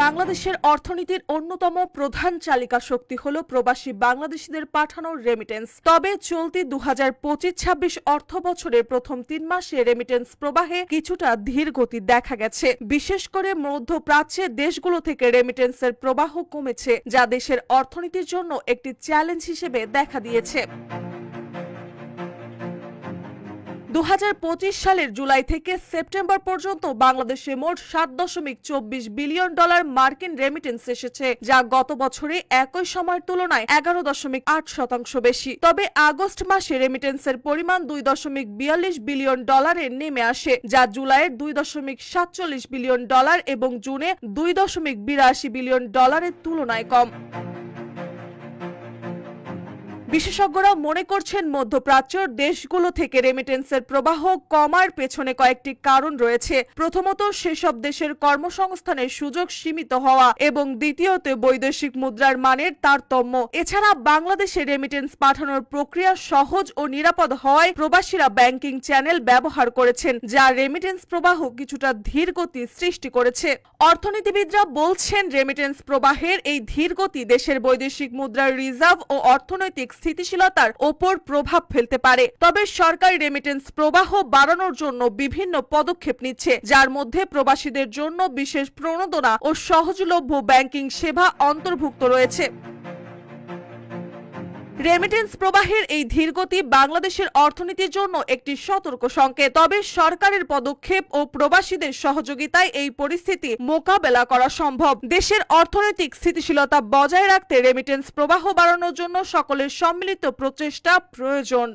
বাংলাদেশের অর্থনীতির অন্যতম প্রধান চালিকা শক্তি হলো প্রবাসী বাংলাদেশিদের পাঠানো রেমিটেন্স। তবে চলতি 2025-26 অর্থ বছরের প্রথম 3 মাসে রেমিটেন্স প্রবাহে কিছুটা ধীর গতি দেখা গেছে। বিশেষ করে মধ্যপ্রাচ্যের দেশগুলো থেকে রেমিটেন্সের প্রবাহ কমেছে, যা দেশের অর্থনীতির জন্য একটি চ্যালেঞ্জ হিসেবে দেখা দিয়েছে। 2025 সালের জুলাই থেকে সেপ্টেম্বর পর্যন্ত বাংলাদেশে মোট $7.24 বিলিয়ন মার্কিন রেমিটেন্স এসেছে, যা গত বছরে একই সময়ের তুলনায় 11.8% বেশি। তবে আগস্ট মাসে রেমিটেন্সের পরিমাণ $2.42 বিলিয়ন নেমে আসে, যা জুলাইয়ের $2.47 বিলিয়ন এবং জুনে $2.82 বিলিয়ন তুলনায় কম। বিশেষজ্ঞরা মনে করছেন মধ্যপ্রাচ্যের দেশগুলো থেকে রেমিটেন্সের প্রবাহ কমার পেছনে কয়েকটি কারণ রয়েছে। প্রথমত, সেসব দেশের কর্মসংস্থানের সুযোগ সীমিত হওয়া এবং দ্বিতীয়ত বৈদেশিক মুদ্রার মানের তারতম্য। এছাড়া বাংলাদেশে রেমিটেন্স পাঠানোর প্রক্রিয়া সহজ ও নিরাপদ হওয়ায় প্রবাসীরা ব্যাংকিং চ্যানেল ব্যবহার করেছেন, যা রেমিটেন্স প্রবাহ কিছুটা ধীর গতি সৃষ্টি করেছে। অর্থনীতিবিদরা বলছেন রেমিটেন্স প্রবাহের এই ধীর গতি দেশের বৈদেশিক মুদ্রার রিজার্ভ ও অর্থনৈতিক স্থিতিশীলতার ওপর প্রভাব ফেলতে পারে। তবে সরকার রেমিটেন্স প্রবাহ বাড়ানোর জন্য বিভিন্ন পদক্ষেপ নিচ্ছে, যার মধ্যে প্রবাসীদের জন্য বিশেষ প্রণোদনা ও সহজলভ্য ব্যাংকিং সেবা অন্তর্ভুক্ত রয়েছে। রেমিটেন্স প্রবাহের এই ধীরগতি বাংলাদেশের অর্থনীতির জন্য একটি সতর্ক সংকেত। তবে সরকারের পদক্ষেপ ও প্রবাসীদের সহযোগিতায় এই পরিস্থিতি মোকাবেলা করা সম্ভব। দেশের অর্থনৈতিক স্থিতিশীলতা বজায় রাখতে রেমিটেন্স প্রবাহ বাড়ানোর জন্য সকলের সম্মিলিত প্রচেষ্টা প্রয়োজন।